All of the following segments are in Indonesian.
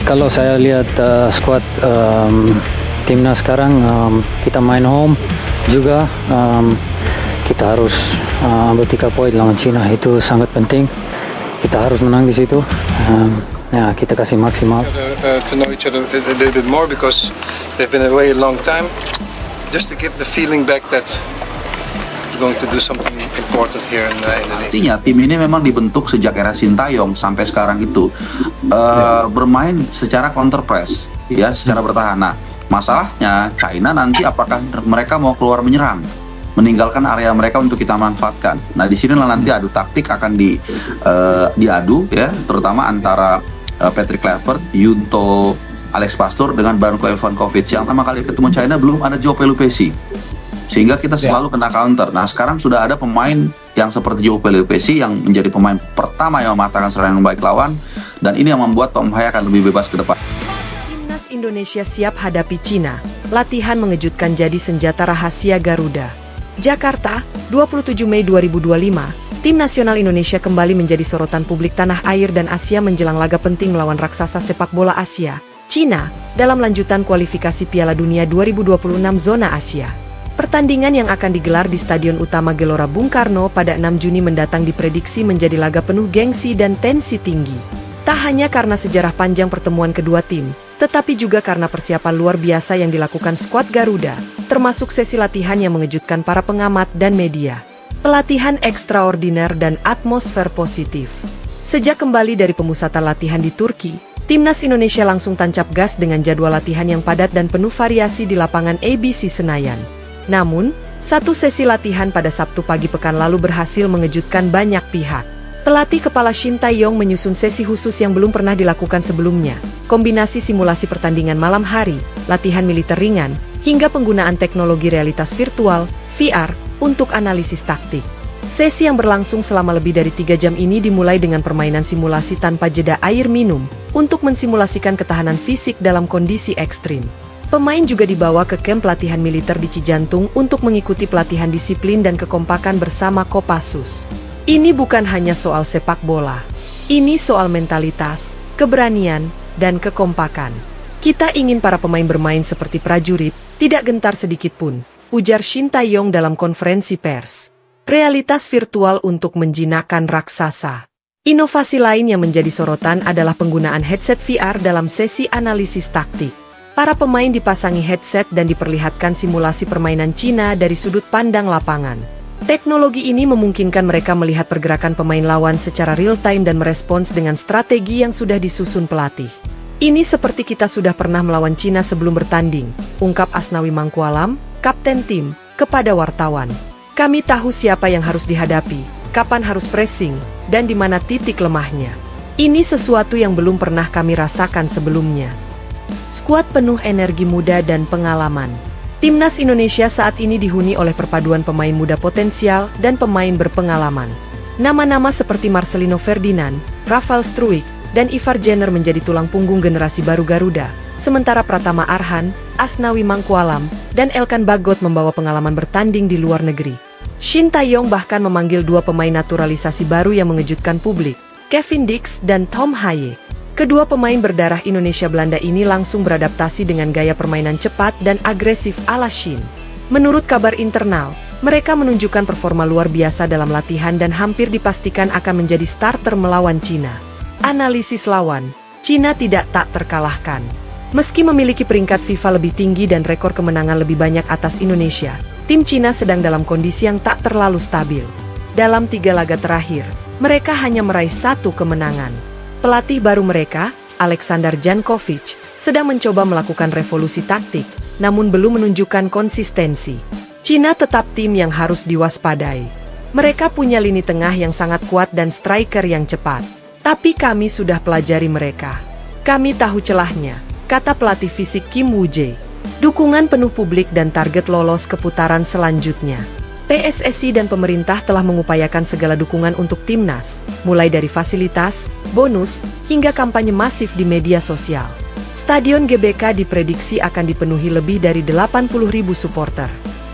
Kalau saya lihat squad timnas sekarang, kita main home juga, kita harus ambil 3 poin lawan Cina, itu sangat penting. Kita harus menang di situ. Ya, kita kasih maksimal. To know each other a little bit more because they've been away a long time. Just to give the feeling back that we're going to do something important here in Indonesia. Artinya tim ini memang dibentuk sejak era Sintayong sampai sekarang itu bermain secara counter press, ya, secara bertahan. Nah, masalahnya China nanti apakah mereka mau keluar menyerang, meninggalkan area mereka untuk kita manfaatkan. Nah, di sinilah nanti adu taktik akan diadu, ya, terutama antara Patrick Kluivert, Junto, Alex Pastoor dengan Branko Ivankovic. Yang pertama kali ketemu China belum ada Joe Pelupessy, sehingga kita selalu kena counter. Nah, sekarang sudah ada pemain yang seperti Joe Pelupessy yang menjadi pemain pertama yang mematahkan serangan yang baik lawan, dan ini yang membuat Tom Haya akan lebih bebas ke depan. Timnas Indonesia siap hadapi Cina. Latihan mengejutkan jadi senjata rahasia Garuda. Jakarta, 27 Mei 2025. Tim nasional Indonesia kembali menjadi sorotan publik tanah air dan Asia menjelang laga penting melawan raksasa sepak bola Asia, Cina, dalam lanjutan kualifikasi Piala Dunia 2026 zona Asia. Pertandingan yang akan digelar di Stadion Utama Gelora Bung Karno pada 6 Juni mendatang diprediksi menjadi laga penuh gengsi dan tensi tinggi. Tak hanya karena sejarah panjang pertemuan kedua tim, tetapi juga karena persiapan luar biasa yang dilakukan skuad Garuda, termasuk sesi latihan yang mengejutkan para pengamat dan media. Pelatihan ekstraordiner dan atmosfer positif. Sejak kembali dari pemusatan latihan di Turki, Timnas Indonesia langsung tancap gas dengan jadwal latihan yang padat dan penuh variasi di lapangan ABC Senayan. Namun, satu sesi latihan pada Sabtu pagi pekan lalu berhasil mengejutkan banyak pihak. Pelatih kepala Shin Tae-yong menyusun sesi khusus yang belum pernah dilakukan sebelumnya, kombinasi simulasi pertandingan malam hari, latihan militer ringan, hingga penggunaan teknologi realitas virtual, VR, untuk analisis taktik. Sesi yang berlangsung selama lebih dari 3 jam ini dimulai dengan permainan simulasi tanpa jeda air minum, untuk mensimulasikan ketahanan fisik dalam kondisi ekstrim. Pemain juga dibawa ke kamp pelatihan militer di Cijantung untuk mengikuti pelatihan disiplin dan kekompakan bersama Kopassus. Ini bukan hanya soal sepak bola. Ini soal mentalitas, keberanian, dan kekompakan. Kita ingin para pemain bermain seperti prajurit, tidak gentar sedikit pun, ujar Shin Tae-yong dalam konferensi pers. Realitas virtual untuk menjinakkan raksasa. Inovasi lain yang menjadi sorotan adalah penggunaan headset VR dalam sesi analisis taktik. Para pemain dipasangi headset dan diperlihatkan simulasi permainan Cina dari sudut pandang lapangan. Teknologi ini memungkinkan mereka melihat pergerakan pemain lawan secara real-time dan merespons dengan strategi yang sudah disusun pelatih. Ini seperti kita sudah pernah melawan Cina sebelum bertanding, ungkap Asnawi Mangkualam, kapten tim, kepada wartawan. Kami tahu siapa yang harus dihadapi, kapan harus pressing, dan di mana titik lemahnya. Ini sesuatu yang belum pernah kami rasakan sebelumnya. Skuad penuh energi muda dan pengalaman. Timnas Indonesia saat ini dihuni oleh perpaduan pemain muda potensial dan pemain berpengalaman. Nama-nama seperti Marcelino Ferdinand, Rafael Struijk, dan Ivar Jenner menjadi tulang punggung generasi baru Garuda, sementara Pratama Arhan, Asnawi Mangkualam, dan Elkan Bagot membawa pengalaman bertanding di luar negeri. Shin Tae-yong bahkan memanggil 2 pemain naturalisasi baru yang mengejutkan publik, Kevin Dix dan Tom Hye. Kedua pemain berdarah Indonesia-Belanda ini langsung beradaptasi dengan gaya permainan cepat dan agresif ala Shin. Menurut kabar internal, mereka menunjukkan performa luar biasa dalam latihan dan hampir dipastikan akan menjadi starter melawan Cina. Analisis lawan, Cina tidak tak terkalahkan. Meski memiliki peringkat FIFA lebih tinggi dan rekor kemenangan lebih banyak atas Indonesia, tim Cina sedang dalam kondisi yang tak terlalu stabil. Dalam 3 laga terakhir, mereka hanya meraih 1 kemenangan. Pelatih baru mereka, Alexander Jankovic, sedang mencoba melakukan revolusi taktik, namun belum menunjukkan konsistensi. Cina tetap tim yang harus diwaspadai. Mereka punya lini tengah yang sangat kuat dan striker yang cepat. Tapi kami sudah pelajari mereka. Kami tahu celahnya, kata pelatih fisik Kim Woo-jae. Dukungan penuh publik dan target lolos ke putaran selanjutnya. PSSI dan pemerintah telah mengupayakan segala dukungan untuk timnas, mulai dari fasilitas, bonus, hingga kampanye masif di media sosial. Stadion GBK diprediksi akan dipenuhi lebih dari 80.000 supporter.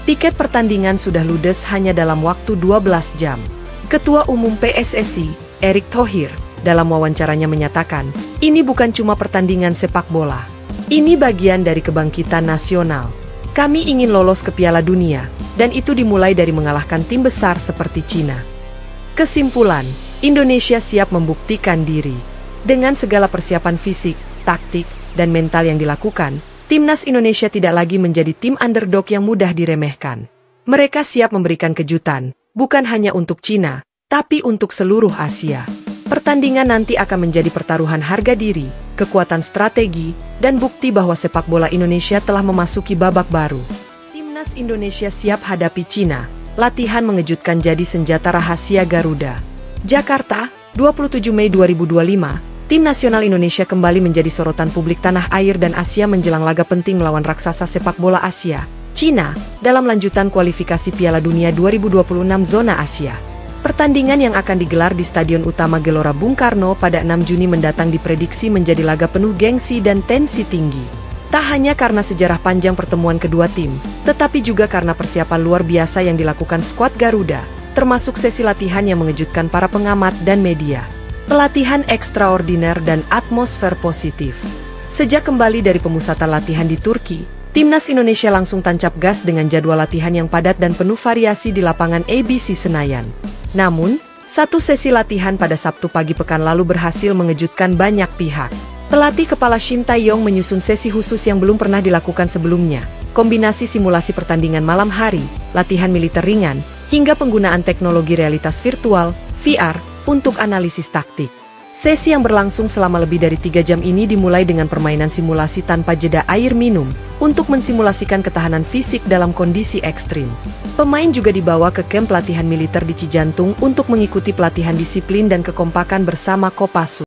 Tiket pertandingan sudah ludes hanya dalam waktu 12 jam. Ketua Umum PSSI, Erick Thohir, dalam wawancaranya menyatakan, ini bukan cuma pertandingan sepak bola. Ini bagian dari kebangkitan nasional. Kami ingin lolos ke Piala Dunia, dan itu dimulai dari mengalahkan tim besar seperti Cina. Kesimpulan, Indonesia siap membuktikan diri. Dengan segala persiapan fisik, taktik, dan mental yang dilakukan, Timnas Indonesia tidak lagi menjadi tim underdog yang mudah diremehkan. Mereka siap memberikan kejutan, bukan hanya untuk Cina, tapi untuk seluruh Asia. Pertandingan nanti akan menjadi pertaruhan harga diri, kekuatan strategi, dan bukti bahwa sepak bola Indonesia telah memasuki babak baru. Timnas Indonesia siap hadapi Cina. Latihan mengejutkan jadi senjata rahasia Garuda. Jakarta, 27 Mei 2025, Tim Nasional Indonesia kembali menjadi sorotan publik tanah air dan Asia menjelang laga penting melawan raksasa sepak bola Asia, Cina, dalam lanjutan kualifikasi Piala Dunia 2026 zona Asia. Pertandingan yang akan digelar di Stadion Utama Gelora Bung Karno pada 6 Juni mendatang diprediksi menjadi laga penuh gengsi dan tensi tinggi. Tak hanya karena sejarah panjang pertemuan kedua tim, tetapi juga karena persiapan luar biasa yang dilakukan skuad Garuda, termasuk sesi latihan yang mengejutkan para pengamat dan media. Pelatihan ekstraordiner dan atmosfer positif. Sejak kembali dari pemusatan latihan di Turki, Timnas Indonesia langsung tancap gas dengan jadwal latihan yang padat dan penuh variasi di lapangan ABC Senayan. Namun, satu sesi latihan pada Sabtu pagi pekan lalu berhasil mengejutkan banyak pihak. Pelatih kepala Shin Tae-yong menyusun sesi khusus yang belum pernah dilakukan sebelumnya. Kombinasi simulasi pertandingan malam hari, latihan militer ringan, hingga penggunaan teknologi realitas virtual, VR, untuk analisis taktik. Sesi yang berlangsung selama lebih dari 3 jam ini dimulai dengan permainan simulasi tanpa jeda air minum, untuk mensimulasikan ketahanan fisik dalam kondisi ekstrim. Pemain juga dibawa ke kamp pelatihan militer di Cijantung untuk mengikuti pelatihan disiplin dan kekompakan bersama Kopassus.